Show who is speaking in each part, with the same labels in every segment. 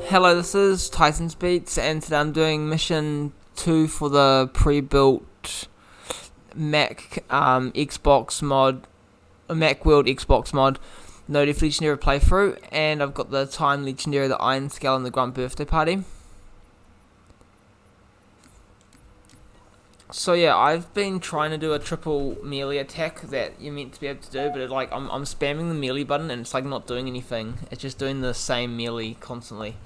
Speaker 1: Hello, this is Tyson's Beats, and today I'm doing mission 2 for the pre-built Mac Xbox mod, Mac World Xbox mod, No Def Legendary playthrough, and I've got the Time Legendary, the Iron Scale, and the Grunt Birthday Party. So yeah, I've been trying to do a triple melee attack that you're meant to be able to do, but I'm spamming the melee button and it's like not doing anything. It's just doing the same melee constantly,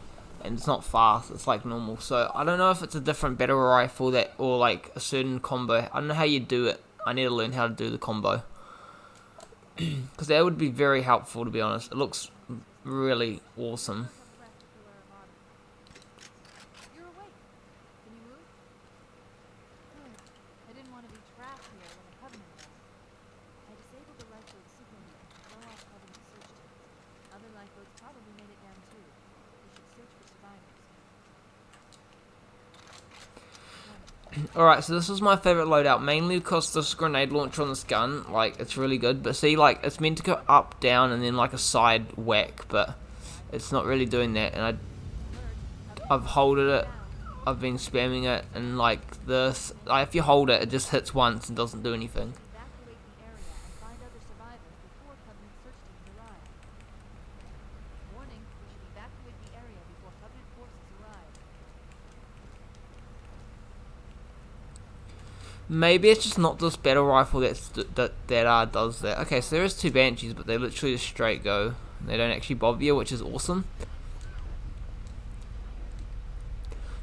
Speaker 1: and it's not fast. It's like normal. So I don't know if it's a different battle rifle that or like a certain combo. I don't know how you do it. I need to learn how to do the combo because that would be very helpful, to be honest. It looks really awesome. Alright, so this is my favourite loadout, mainly because this grenade launcher on this gun, like, it's really good. But see, like, it's meant to go up, down, and then, like, a side whack, but it's not really doing that. And I've holded it, I've been spamming it, and, like, this, like, if you hold it, it just hits once and doesn't do anything. Maybe it's just not this battle rifle that does that. Okay, so there is two Banshees, but they literally just straight go. They don't actually bother you, which is awesome.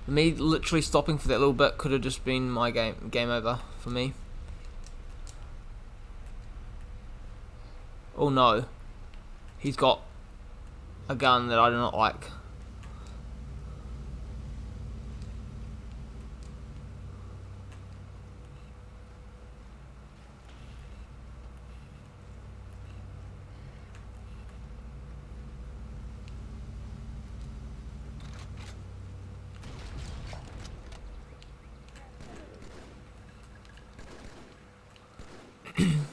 Speaker 1: Me literally stopping for that little bit could have just been my game over for me. Oh no, he's got a gun that I do not like.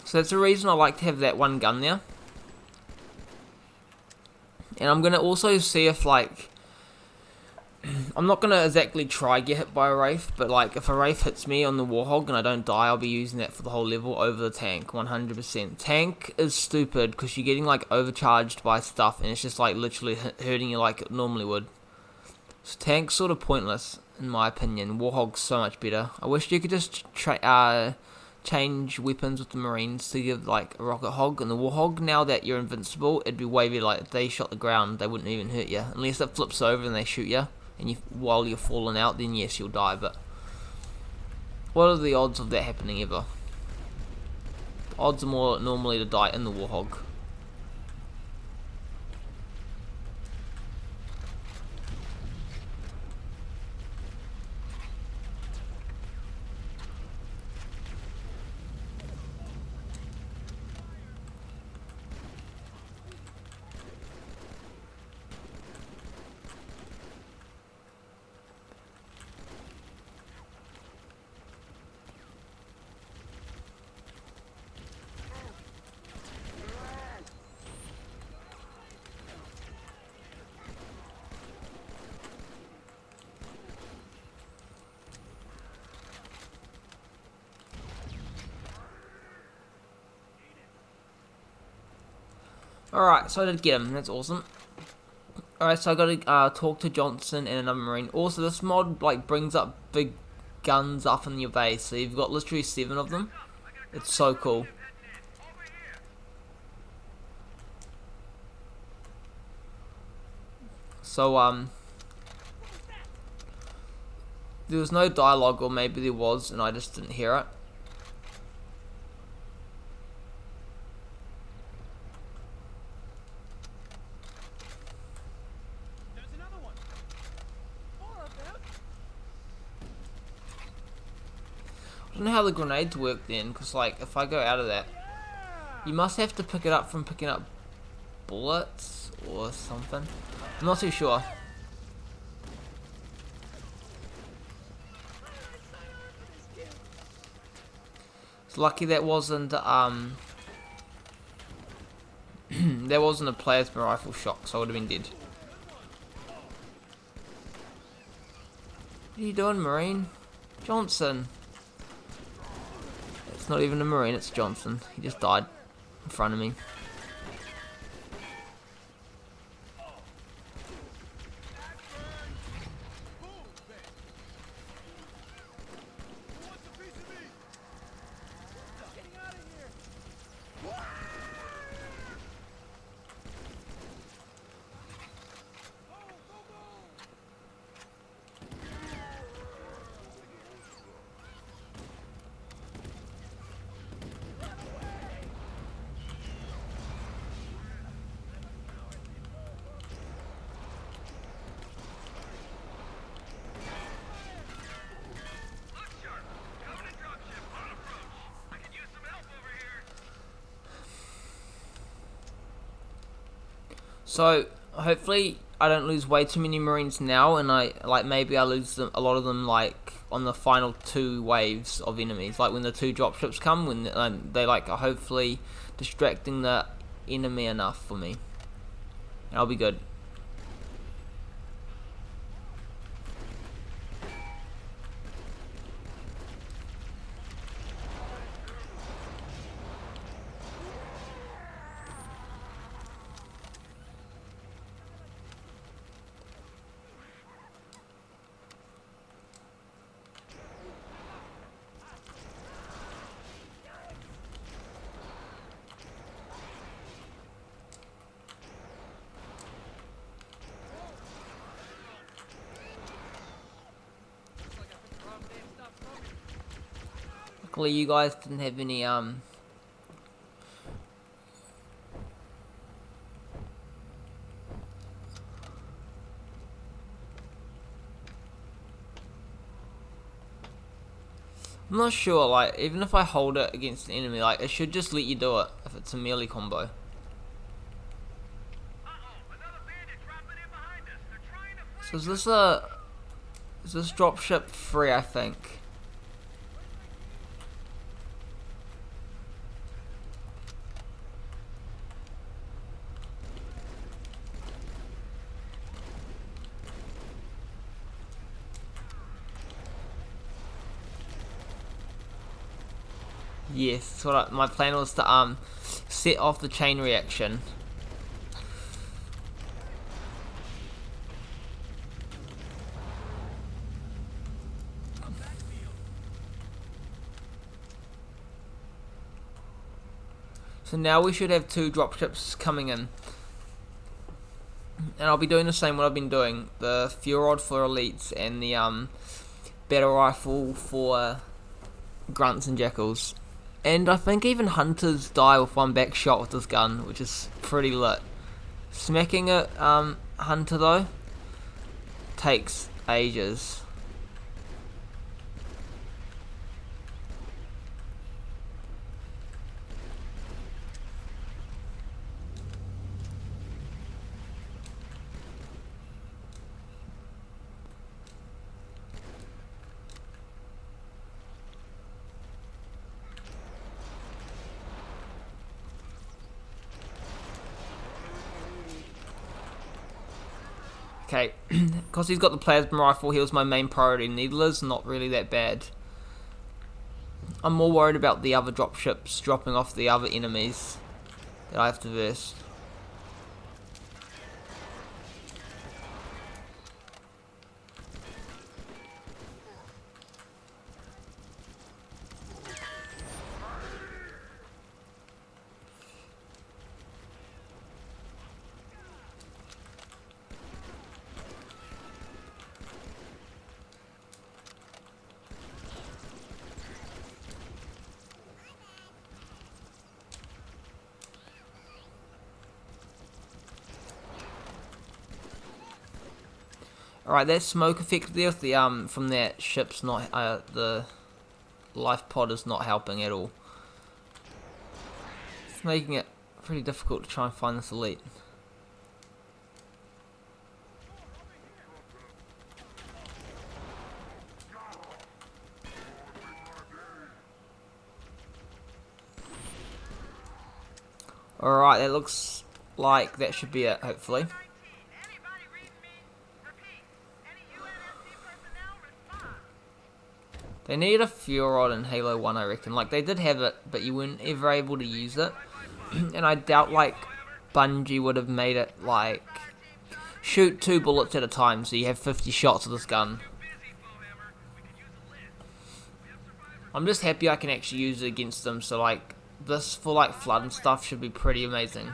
Speaker 1: So that's the reason I like to have that one gun there. And I'm going to also see if, like, I'm not going to exactly try get hit by a Wraith, but, like, if a Wraith hits me on the Warhog and I don't die, I'll be using that for the whole level over the tank, 100%. Tank is stupid because you're getting, like, overcharged by stuff, and it's just, like, literally hurting you like it normally would. So tank's sort of pointless, in my opinion. Warhog's so much better. I wish you could just change weapons with the Marines to give like a Rocket Hog and the Warhog. Now that you're invincible, it'd be way better. Like if they shot the ground, they wouldn't even hurt you unless it flips over and they shoot you, and while you're falling out, then yes, you'll die. But what are the odds of that happening ever? The odds are more normally to die in the Warhog. Alright, so I did get him, that's awesome. Alright, so I gotta talk to Johnson and another Marine. Also, this mod like brings up big guns up in your base, so you've got literally 7 of them. It's so cool. So, there was no dialogue, or maybe there was, and I just didn't hear it. I don't know how the grenades work then, because like if I go out of that, you must have to pick it up from picking up bullets or something. I'm not too sure. It's lucky that wasn't there wasn't a plasma rifle shock, so I would have been dead. What are you doing, Marine? Johnson. It's not even a Marine, it's Johnson. He just died in front of me. So hopefully I don't lose way too many Marines now, and maybe I lose them, a lot of them like on the final 2 waves of enemies, like when the 2 dropships come, when they like are hopefully distracting the enemy enough for me. And I'll be good. Luckily you guys didn't have any I'm not sure, like, even if I hold it against an enemy, like, it should just let you do it if it's a melee combo. So is this dropship free, I think? Yes, so my plan was to set off the chain reaction. So now we should have 2 dropships coming in. And I'll be doing the same what I've been doing. The fuel rod for elites and the battle rifle for grunts and jackals. And I think even hunters die with 1 back shot with this gun, which is pretty lit. Smacking a hunter though takes ages. Okay, because he's got the plasma rifle, he was my main priority. Needler's not really that bad. I'm more worried about the other dropships dropping off the other enemies that I have to verse. Alright, that smoke effect there with the, from that ship's not, the life pod is not helping at all. It's making it pretty difficult to try and find this elite. Alright, that looks like that should be it, hopefully. They need a fuel rod in Halo 1, I reckon. Like, they did have it, but you weren't ever able to use it. And I doubt, like, Bungie would have made it, like, shoot 2 bullets at a time, so you have 50 shots of this gun. I'm just happy I can actually use it against them, so, like, this for, like, flood and stuff should be pretty amazing.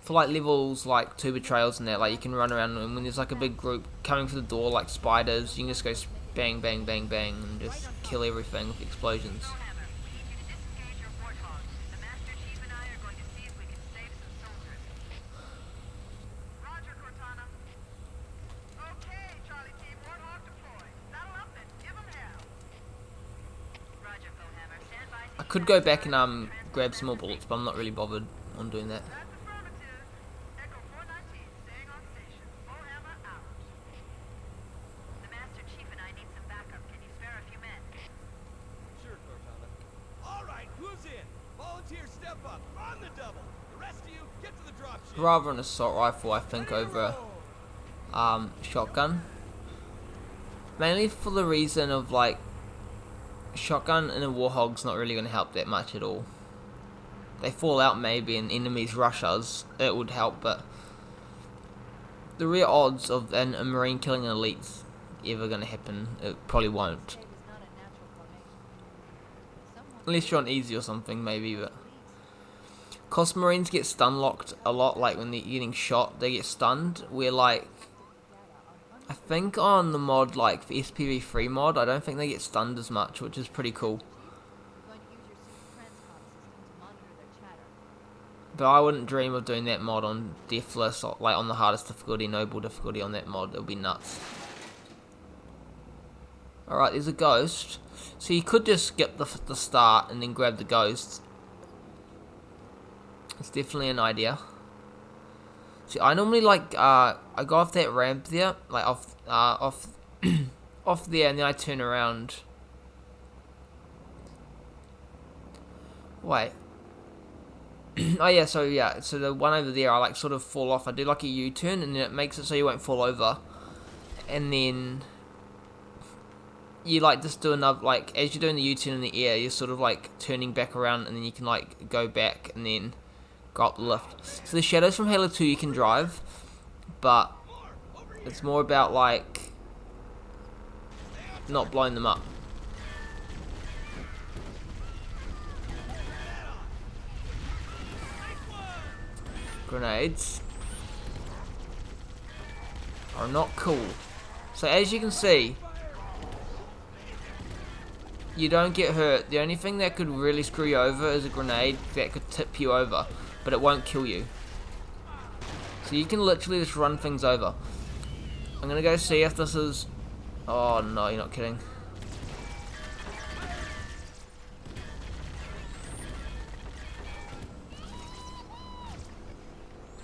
Speaker 1: For like levels like 2 betrayals and that, like you can run around, and when there's like a big group coming for the door like spiders, you can just go bang bang bang bang and just kill everything with explosions. I could go back and grab some more bullets, but I'm not really bothered on doing that. Rather an assault rifle, I think, over shotgun. Mainly for the reason of like shotgun in a Warhog's not really going to help that much at all. They fall out maybe and enemies rush us, it would help, but the real odds of a Marine killing an elite's ever going to happen, it probably won't. Unless you're on easy or something, maybe, but cause Marines get stun locked a lot, like when they're getting shot, they get stunned, where like, I think on the mod, like the SPV3 mod, I don't think they get stunned as much, which is pretty cool. But I wouldn't dream of doing that mod on Deathless, or like on the hardest difficulty, noble difficulty on that mod, it would be nuts. Alright, there's a ghost. So you could just skip the start and then grab the ghost. It's definitely an idea. See, I normally like I go off that ramp there, like off off there, and then I turn around. Wait. Oh yeah, so the one over there, I like sort of fall off. I do like a U-turn, and then it makes it so you won't fall over, and then you like just do another, like as you're doing the U-turn in the air, you're sort of like turning back around, and then you can like go back and then go up the lift. So the shadows from Halo 2 you can drive, but it's more about like not blowing them up. Grenades are not cool. So as you can see, you don't get hurt. The only thing that could really screw you over is a grenade that could tip you over, but it won't kill you. So you can literally just run things over. I'm gonna go see if this is... Oh no, you're not kidding.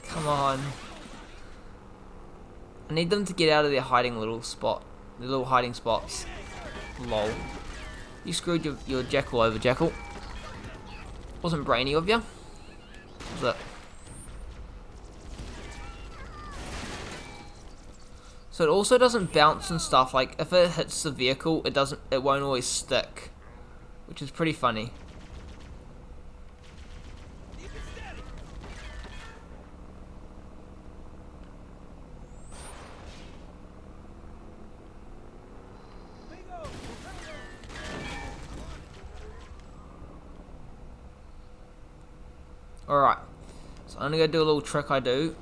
Speaker 1: Come on. I need them to get out of their hiding little spot. Their little hiding spots. Lol. You screwed your Jackal over, Jackal. Wasn't brainy of you. Was it? So it also doesn't bounce and stuff. Like if it hits the vehicle, it won't always stick, which is pretty funny. Alright, so I'm gonna go do a little trick I do.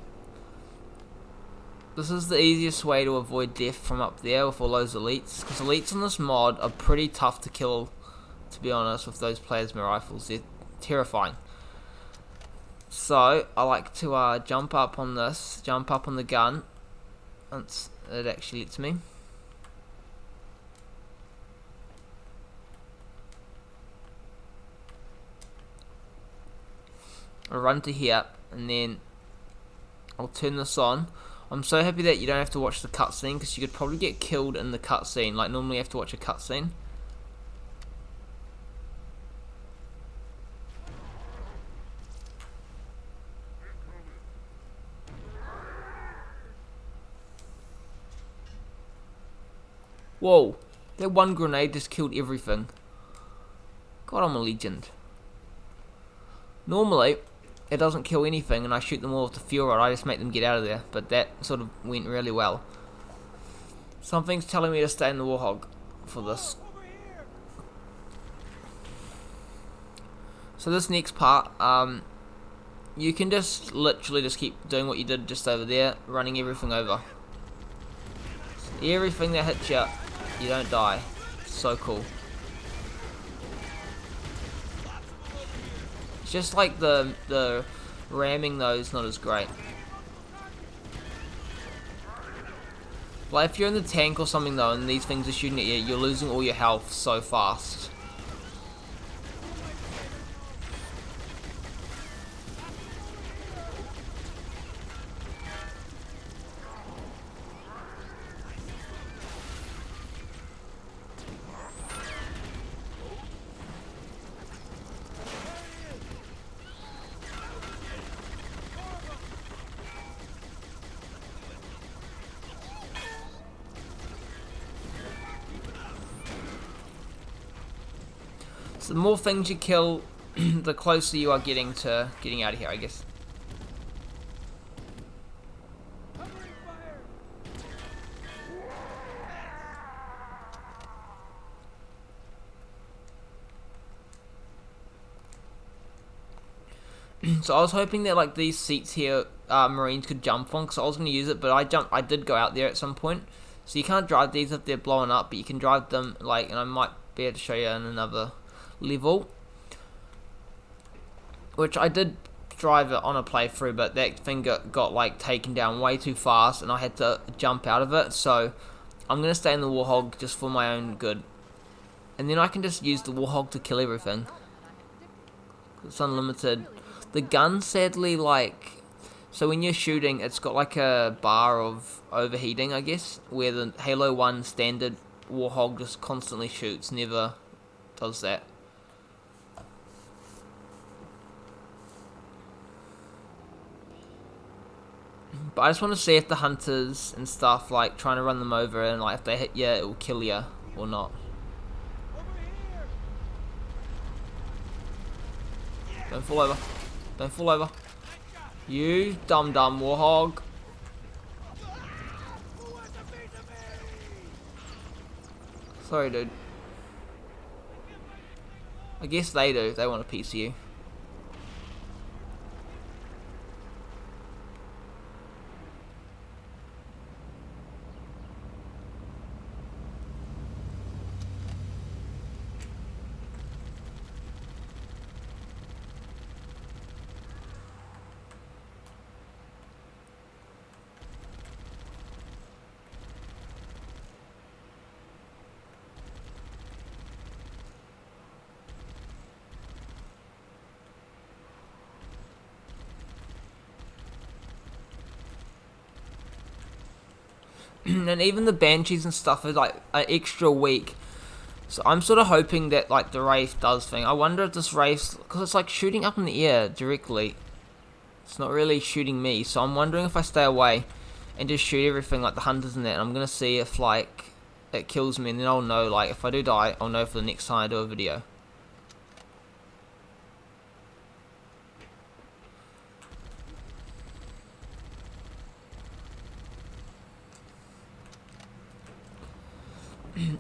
Speaker 1: This is the easiest way to avoid death from up there with all those elites, because elites on this mod are pretty tough to kill, to be honest, with those plasma rifles. They're terrifying. So I like to jump up on the gun once it actually lets me. I'll run to here, and then I'll turn this on. I'm so happy that you don't have to watch the cutscene, because you could probably get killed in the cutscene. Like normally you have to watch a cutscene. Whoa, that one grenade just killed everything. God, I'm a legend. Normally, it doesn't kill anything and I shoot them all with the fuel rod. I just make them get out of there. But that sort of went really well. Something's telling me to stay in the Warthog for this. So this next part, you can just literally just keep doing what you did just over there, running everything over. Everything that hits you, you don't die. It's so cool. It's just like the ramming though is not as great. Like if you're in the tank or something though and these things are shooting at you, you're losing all your health so fast. So the more things you kill, the closer you are getting to getting out of here, I guess. So I was hoping that like these seats here, Marines could jump on, because I was going to use it, but I did go out there at some point. So you can't drive these if they're blowing up, but you can drive them like, and I might be able to show you in another level, which I did drive it on a playthrough, but that thing got like taken down way too fast and I had to jump out of it. So I'm gonna stay in the Warthog just for my own good, and then I can just use the Warthog to kill everything. It's unlimited. The gun, sadly, like, so when you're shooting, it's got like a bar of overheating, I guess, where the Halo 1 standard Warthog just constantly shoots, never does that. But I just want to see if the hunters and stuff, like, trying to run them over and, like, if they hit you, it will kill you or not. Don't fall over. Don't fall over. You dumb Warthog. Sorry, dude. I guess they do. They want a piece of you. And even the Banshees and stuff is like an extra week. So I'm sort of hoping that like the Wraith does thing. I wonder if this Wraith, because it's like shooting up in the air directly. It's not really shooting me. So I'm wondering if I stay away and just shoot everything like the hunters and that. And I'm going to see if like it kills me, and then I'll know, like if I do die, I'll know for the next time I do a video.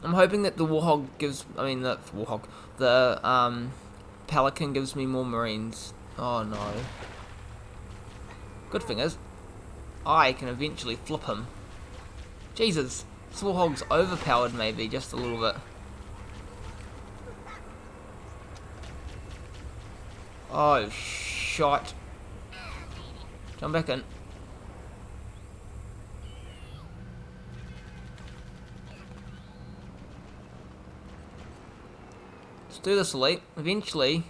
Speaker 1: I'm hoping that the Warthog gives, the Pelican gives me more Marines. Oh no. Good thing is, I can eventually flip him. Jesus, this Warthog's overpowered maybe, just a little bit. Oh, shot. Jump back in. Do this, Elite. Eventually,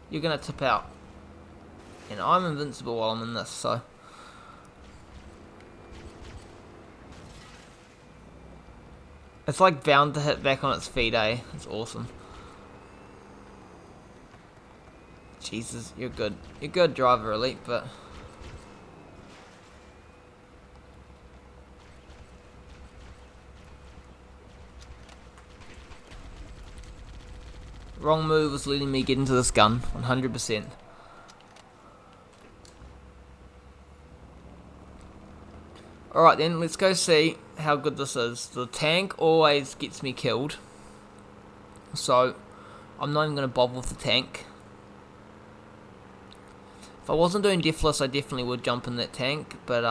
Speaker 1: you're gonna tip out. And I'm invincible while I'm in this, so. It's like bound to hit back on its feet, eh? It's awesome. Jesus, you're good. You're good, driver, Elite, but. Wrong move was letting me get into this gun, 100%. Alright then, let's go see how good this is. The tank always gets me killed, so I'm not even going to bother with the tank. If I wasn't doing Deathless, I definitely would jump in that tank, but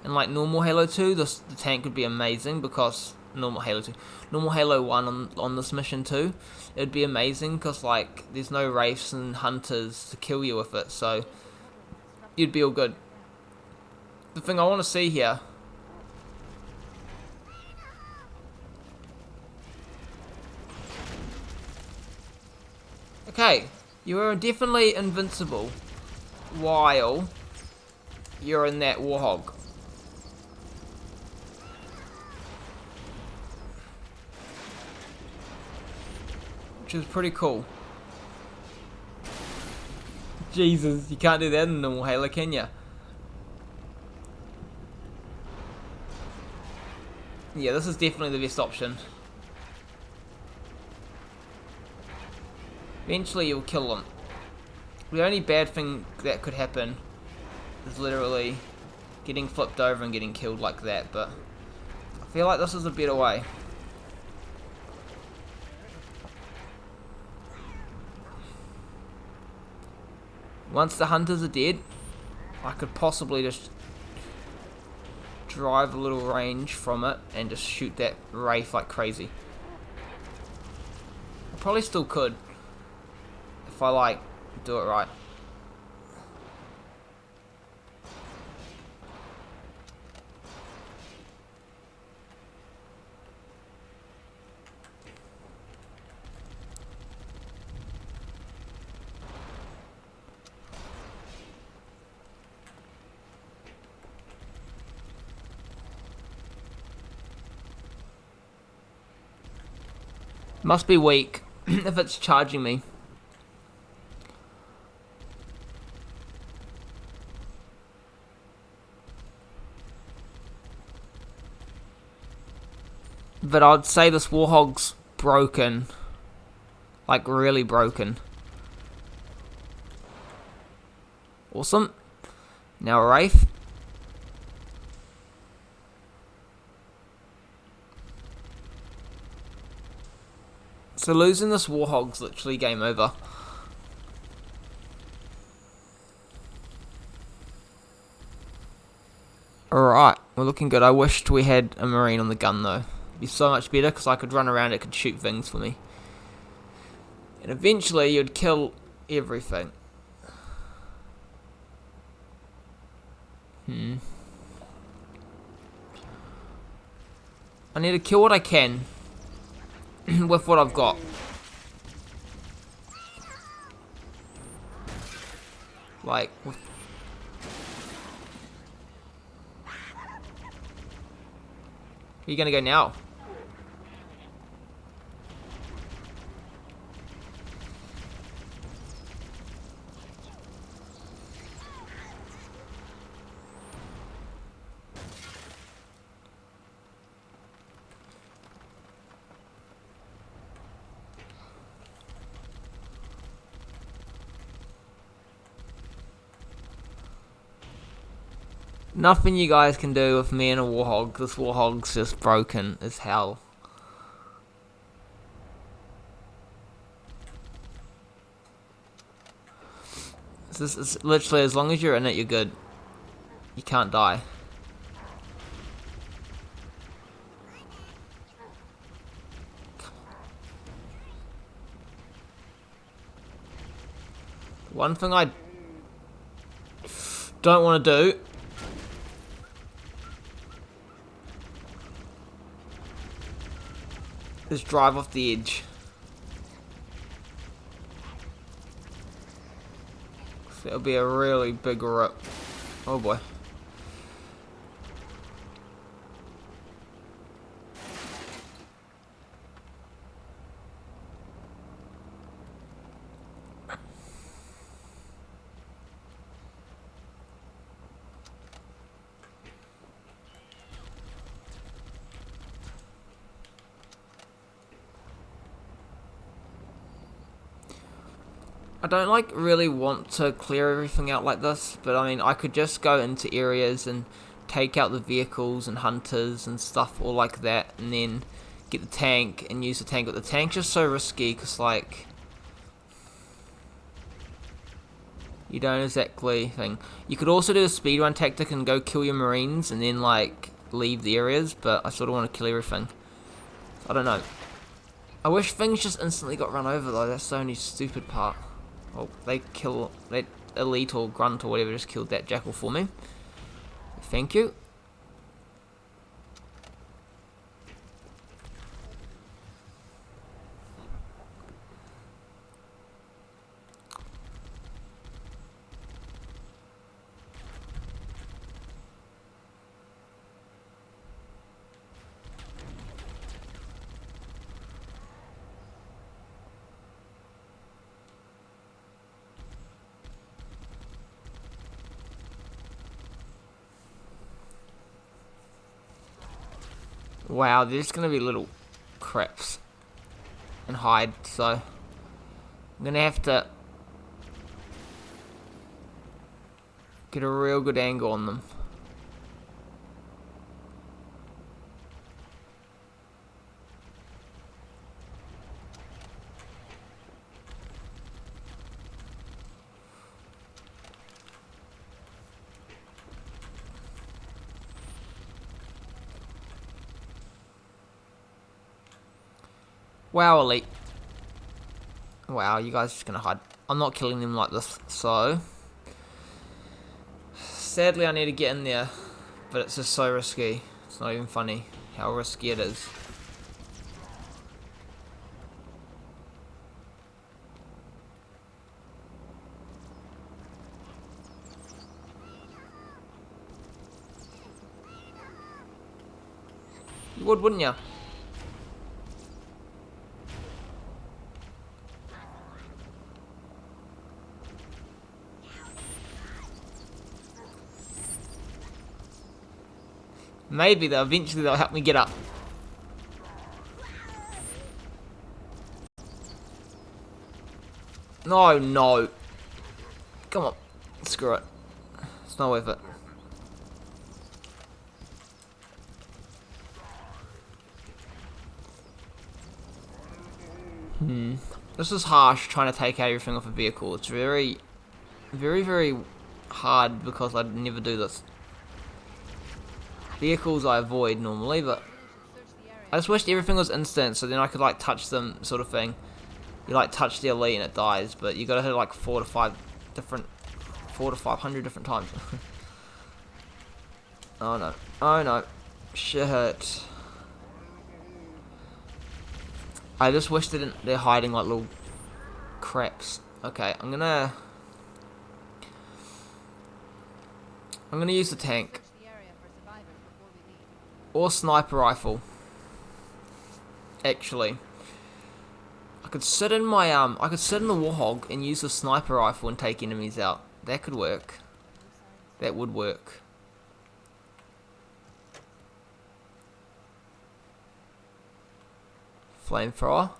Speaker 1: in like normal Halo 2, the tank would be amazing, because normal Halo 1 on this mission too, it would be amazing, because like there's no wraiths and hunters to kill you with it, so you'd be all good. The thing I want to see here, okay, you are definitely invincible while you're in that Warhog. Which is pretty cool. Jesus, you can't do that in normal Halo, can ya? Yeah, this is definitely the best option. Eventually you'll kill them. The only bad thing that could happen is literally getting flipped over and getting killed like that, but I feel like this is a better way. Once the hunters are dead, I could possibly just drive a little range from it and just shoot that wraith like crazy. I probably still could if I like do it right. Must be weak if it's charging me. But I'd say this Warhog's broken. Like, really broken. Awesome. Now a Wraith. So losing this Warhog's literally game over. Alright, we're looking good. I wished we had a Marine on the gun though. It'd be so much better because I could run around, it could shoot things for me. And eventually you'd kill everything. I need to kill what I can with what I've got. Like, where are you gonna go now? Nothing you guys can do with me and a Warhog. This Warhog's just broken as hell. This is literally, as long as you're in it, you're good. You can't die. One thing I don't want to do is drive off the edge. So it'll be a really big rip. Oh boy. I don't like really want to clear everything out like this, but I mean I could just go into areas and take out the vehicles and hunters and stuff all like that, and then get the tank and use the tank. But the tank's just so risky because like you don't exactly thing. You could also do a speedrun tactic and go kill your marines and then like leave the areas, but I sort of want to kill everything. I don't know. I wish things just instantly got run over though. That's the only stupid part. Oh, they kill that elite or grunt or whatever just killed that jackal for me. Thank you. Wow, there's gonna be little craps and hide, so I'm gonna have to get a real good angle on them. Wow, elite. Wow, you guys are just gonna hide. I'm not killing them like this, so sadly I need to get in there, but it's just so risky. It's not even funny how risky it is. You would, wouldn't you? Maybe though, eventually they'll help me get up. No, no. Come on. Screw it. It's not worth it. This is harsh trying to take out everything off a vehicle. It's very, very, very hard because I never do this. Vehicles I avoid normally, but I just wished everything was instant so then I could like touch them sort of thing. You like touch the elite and it dies, but you gotta hit like 4 to 500 different times. Oh no. Oh no. Shit. I just wish they're hiding like little craps. Okay, I'm gonna use the tank. Or sniper rifle. Actually. I could sit in my I could sit in the Warthog and use the sniper rifle and take enemies out. That could work. That would work. Flamethrower.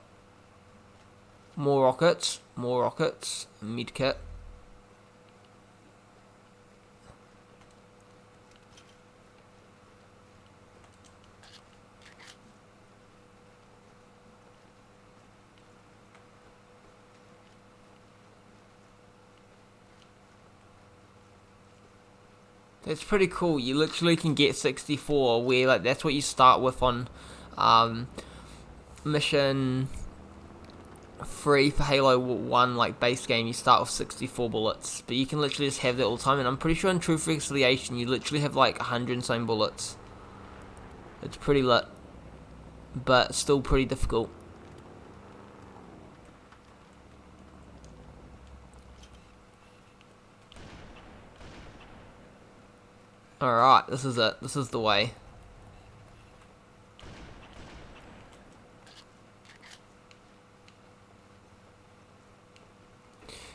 Speaker 1: More rockets. More rockets. Medkit. It's pretty cool. You literally can get 64 where like that's what you start with on mission 3 for Halo 1 like base game. You start with 64 bullets, but you can literally just have that all the time, and I'm pretty sure in True Reconciliation you literally have like 100 and some bullets. It's pretty lit, but still pretty difficult. Alright, this is it. This is the way.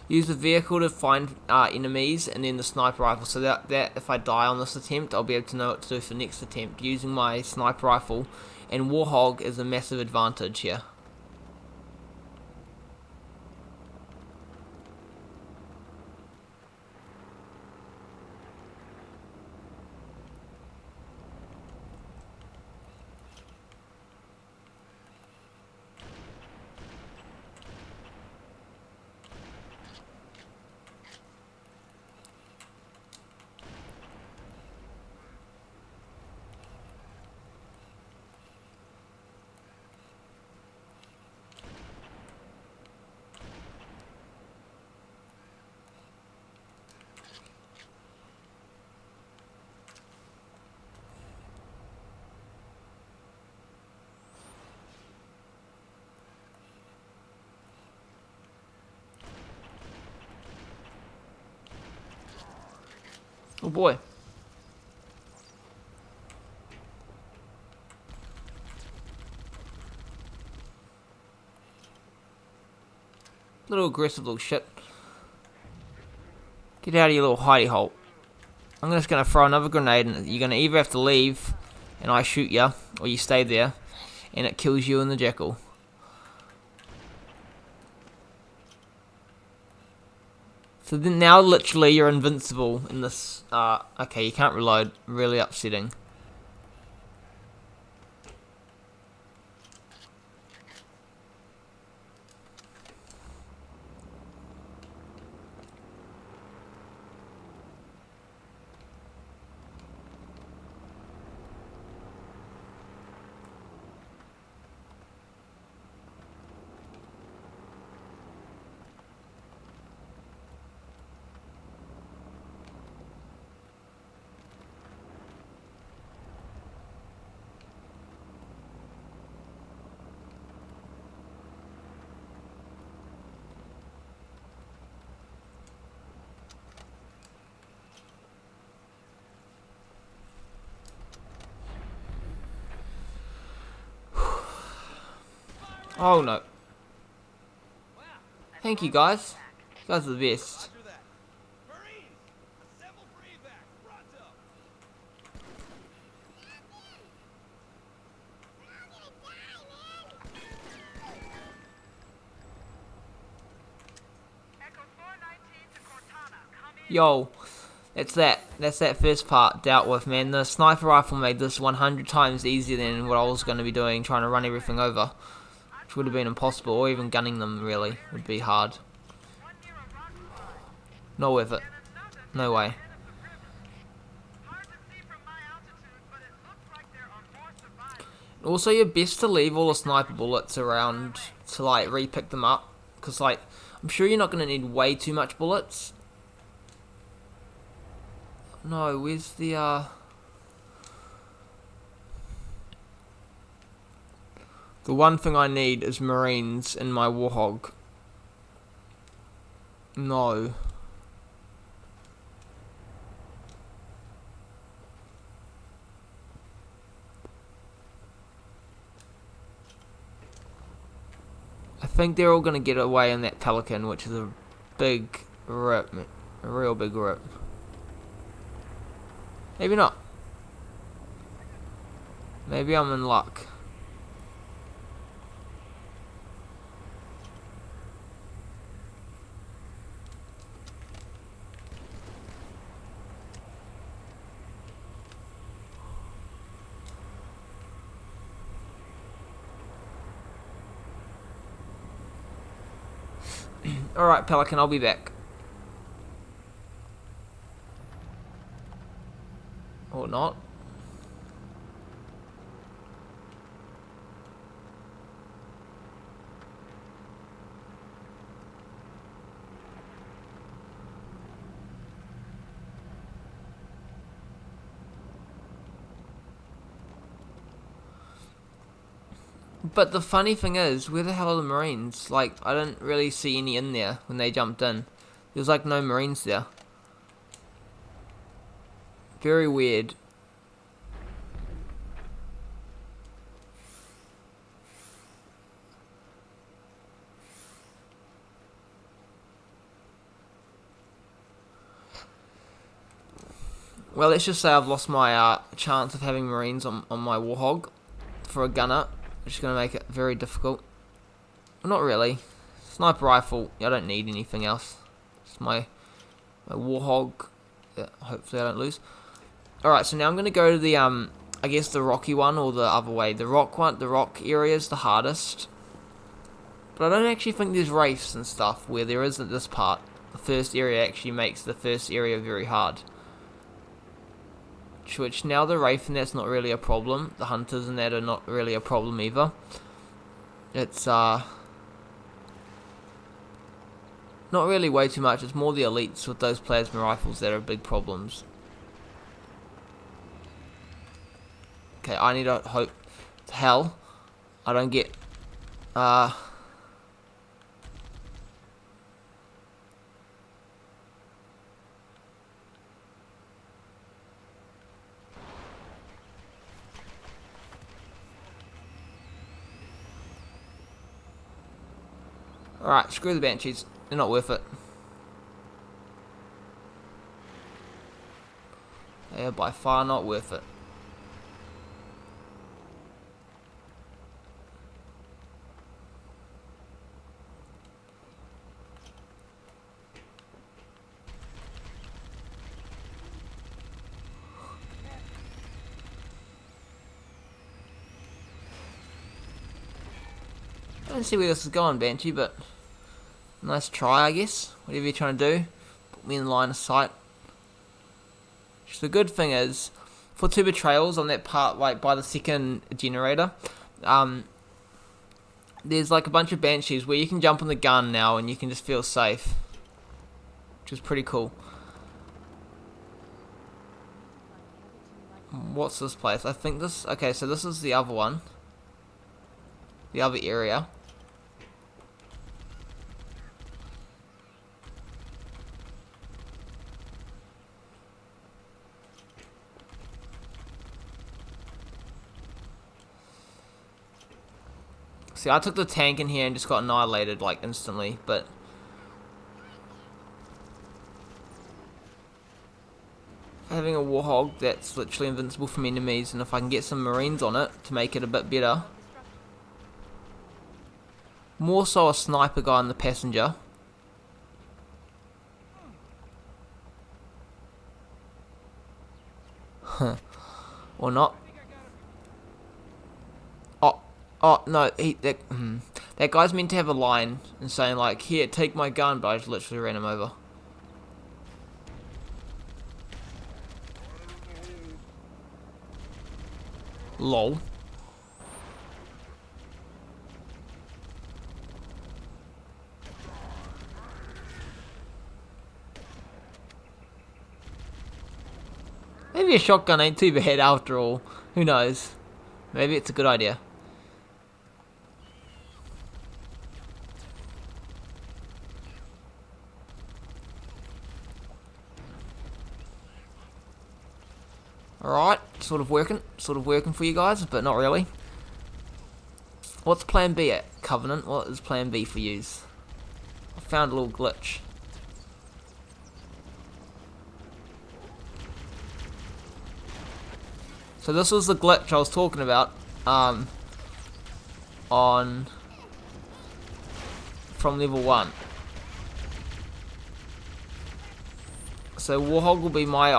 Speaker 1: Use the vehicle to find enemies, and then the sniper rifle, so that if I die on this attempt, I'll be able to know what to do for next attempt. Using my sniper rifle and Warthog is a massive advantage here. Oh boy. Little aggressive little shit. Get out of your little hidey hole. I'm just going to throw another grenade, and you're going to either have to leave and I shoot you, or you stay there and it kills you and the jackal. So then now literally you're invincible in this. Okay, you can't reload. Really upsetting. Oh no. Thank you guys. You guys are the best. Yo, that's that first part dealt with, man. The sniper rifle made this 100 times easier than what I was going to be doing, trying to run everything over. Which would have been impossible, or even gunning them, really, would be hard. Not worth it. No way. Also, you're best to leave all the sniper bullets around to, like, re-pick them up. Because, like, I'm sure you're not going to need way too much bullets. No, where's the, The one thing I need is Marines in my Warhog. No. I think they're all going to get away in that Pelican, which is a big rip. A real big rip. Maybe not. Maybe I'm in luck. Alright, Pelican, I'll be back. Or not. But the funny thing is, where the hell are the Marines? Like, I didn't really see any in there when they jumped in. There was like no Marines there. Very weird. Well, let's just say I've lost my chance of having Marines on my Warhog for a gunner, which is going to make it very difficult. Well, not really. Sniper rifle, I don't need anything else. It's my Warhog. Yeah, hopefully I don't lose. Alright, so now I'm going to go to the, I guess the rocky one, or the other way. The rock one, the rock area is the hardest. But I don't actually think there's wraiths and stuff where there isn't this part. The first area actually makes the first area very hard. Which now the wraith and that's not really a problem. The hunters and that are not really a problem either. It's not really way too much. It's more the elites with those plasma rifles that are big problems. Okay, I need to hope to hell I don't get Alright, screw the Banshees. They're not worth it. They are by far not worth it. I don't see where this is going, Banshee, but nice try, I guess. Whatever you're trying to do, put me in line of sight. The good thing is, for 2 betrayals on that part, like by the second generator, there's like a bunch of Banshees where you can jump on the gun now and you can just feel safe, which is pretty cool. What's this place? I think this... Okay, so this is the other one. The other area. See, I took the tank in here and just got annihilated, like, instantly, but... having a Warhog that's literally invincible from enemies, and if I can get some Marines on it to make it a bit better. More so a sniper guy on the passenger. Huh. Or not. Oh, no, that guy's meant to have a line and saying like, here, take my gun, but I just literally ran him over. Lol. Maybe a shotgun ain't too bad after all. Who knows? Maybe it's a good idea. Alright, sort of working for you guys, but not really. What's plan B at, Covenant? What is plan B for yous? I found a little glitch. So this was the glitch I was talking about, from level 1. So Warhog will be my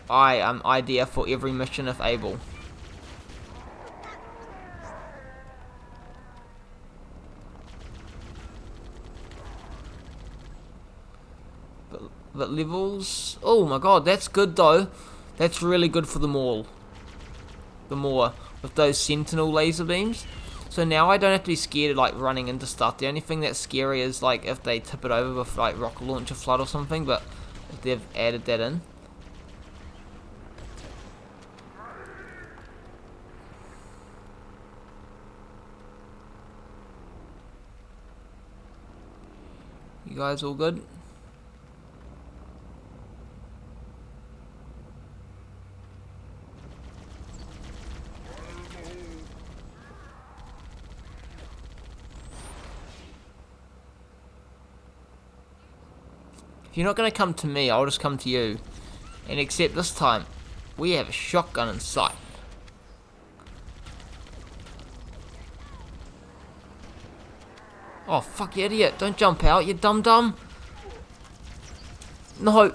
Speaker 1: idea for every mission if able. But levels... Oh my god, that's good though. That's really good for the Maul. The Maw, with those Sentinel laser beams. So now I don't have to be scared of like running into stuff. The only thing that's scary is like if they tip it over with like rocket launcher flood or something, but if they've added that in. You guys all good? If you're not going to come to me, I'll just come to you. And except this time, we have a shotgun in sight. Oh, fuck, you idiot. Don't jump out, you dum-dum. No.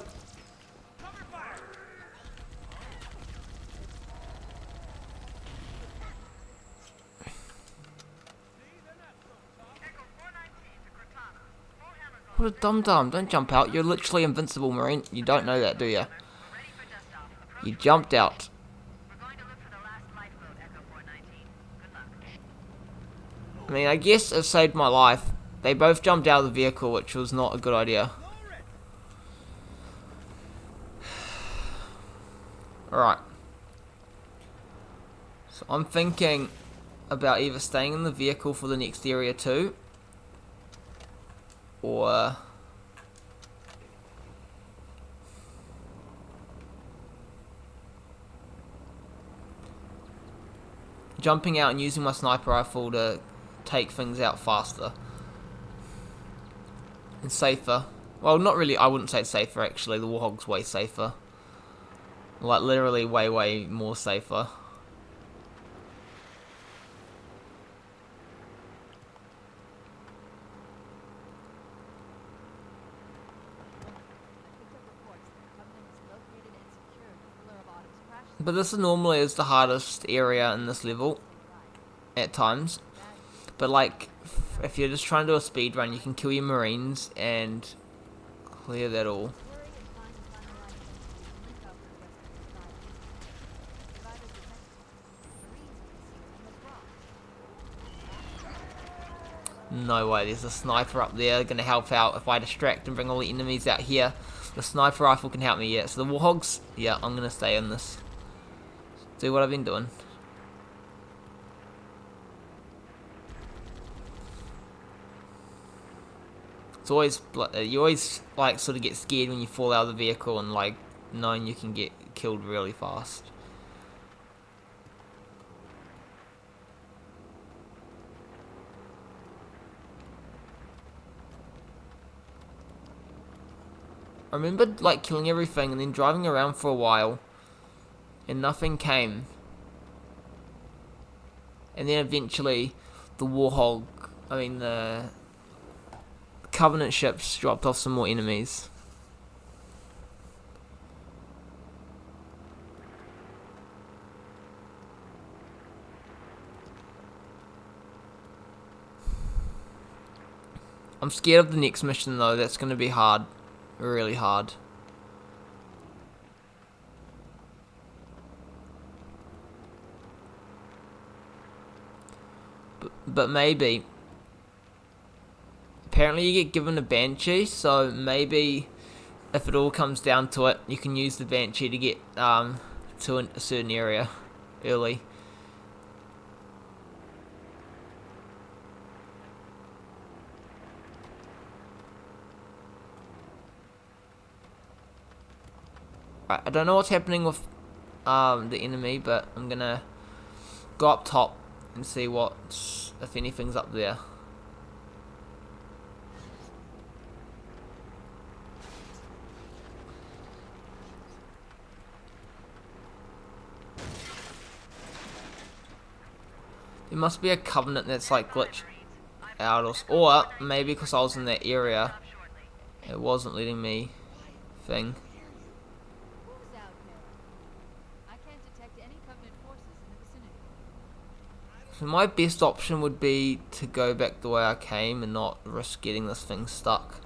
Speaker 1: What a dum-dum. Don't jump out. You're literally invincible, Marine. You don't know that, do you? You jumped out. I mean, I guess it saved my life. They both jumped out of the vehicle, which was not a good idea. Alright. So I'm thinking about either staying in the vehicle for the next area too, or jumping out and using my sniper rifle to take things out faster. It's safer. Well, not really. I wouldn't say it's safer, actually. The Warthog's way safer. Like, literally way, way more safer. But this normally is the hardest area in this level. At times. But, like, if you're just trying to do a speed run, you can kill your Marines and clear that all. No way, there's a sniper up there going to help out if I distract and bring all the enemies out here. The sniper rifle can help me, yeah. So the Warthogs, yeah, I'm going to stay in this. Do what I've been doing. It's always, you always, like, sort of get scared when you fall out of the vehicle and, like, knowing you can get killed really fast. I remember, like, killing everything and then driving around for a while and nothing came. And then eventually the Warthog, the Covenant ships dropped off some more enemies. I'm scared of the next mission though, that's going to be hard. Really hard. But maybe. Apparently you get given a Banshee, so maybe if it all comes down to it, you can use the Banshee to get to a certain area early. Right, I don't know what's happening with the enemy, but I'm gonna go up top and see if anything's up there. There must be a Covenant that's like glitched out, or maybe because I was in that area, it wasn't letting me thing. So my best option would be to go back the way I came and not risk getting this thing stuck.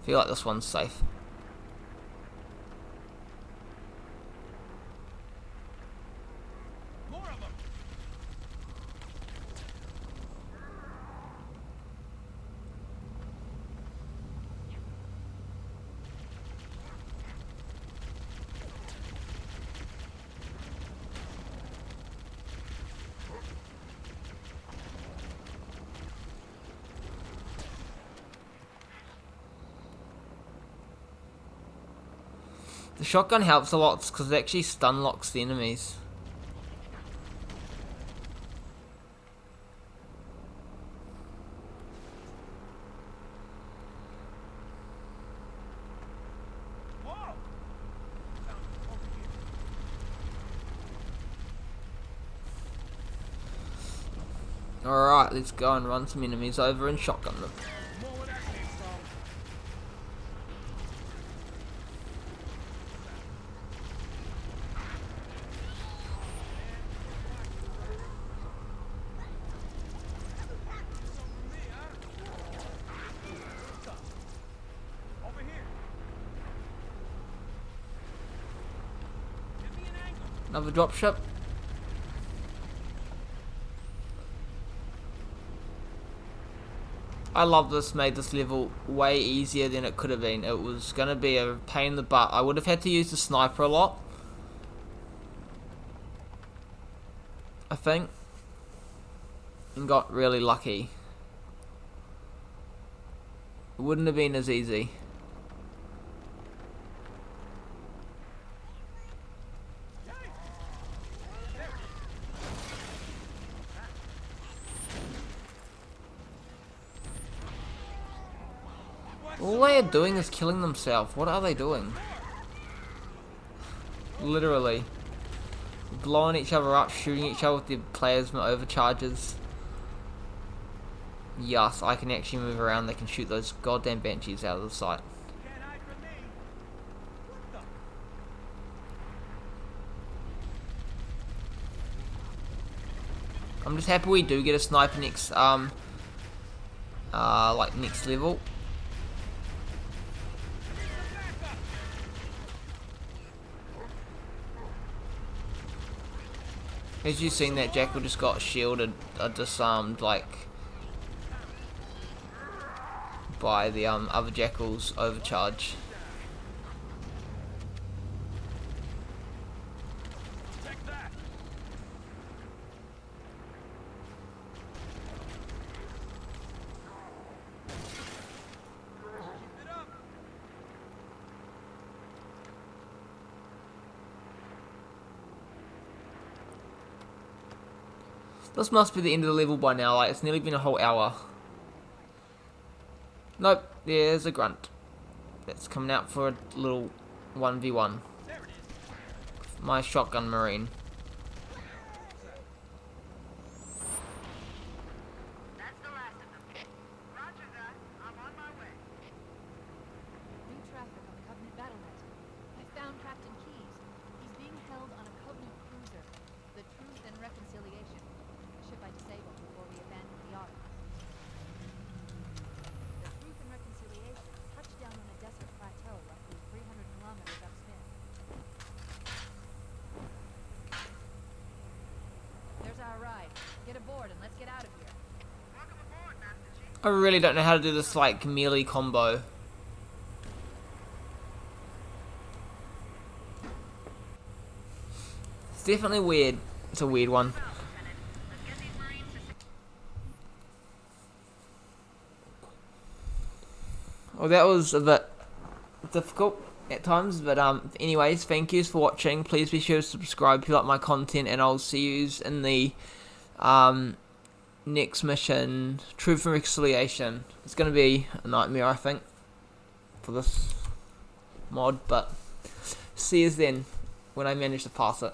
Speaker 1: I feel like this one's safe. The shotgun helps a lot because it actually stun locks the enemies. Alright, let's go and run some enemies over and shotgun them. Another dropship. I love this, made this level way easier than it could have been. It was going to be a pain in the butt. I would have had to use the sniper a lot, I think, and got really lucky. It wouldn't have been as easy. All they are doing is killing themselves. What are they doing? Literally. Blowing each other up, shooting each other with their plasma overcharges. Yes, I can actually move around. They can shoot those goddamn banshees out of the sight. I'm just happy we do get a sniper next, like next level. As you've seen, that Jackal just got shielded, disarmed, like, by the other Jackal's overcharge. This must be the end of the level by now, like, it's nearly been a whole hour. Nope, there's a grunt. That's coming out for a little 1v1. My shotgun marine.
Speaker 2: That's the last of them. Roger that. I'm on my way.
Speaker 3: New traffic on the Covenant battlement. I found Captain Keyes. He's being held on a Covenant cruiser, the Truth and Reconciliation. A ship I disabled before we abandoned the Ark. The Truth and Reconciliation touched down on a desert plateau roughly 300 kilometers upstream. There's our ride. Get aboard and let's get out of here.
Speaker 2: Welcome aboard, Master Chief.
Speaker 1: I really don't know how to do this, like, melee combo. It's definitely weird. It's a weird one.
Speaker 2: Let's get these Marines to
Speaker 1: Well, that was a bit difficult at times, but anyways, thank yous for watching. Please be sure to subscribe if you like my content, and I'll see yous in the next mission, Truth and Reconciliation. It's going to be a nightmare, I think, for this mod, but see yous then, when I manage to pass it.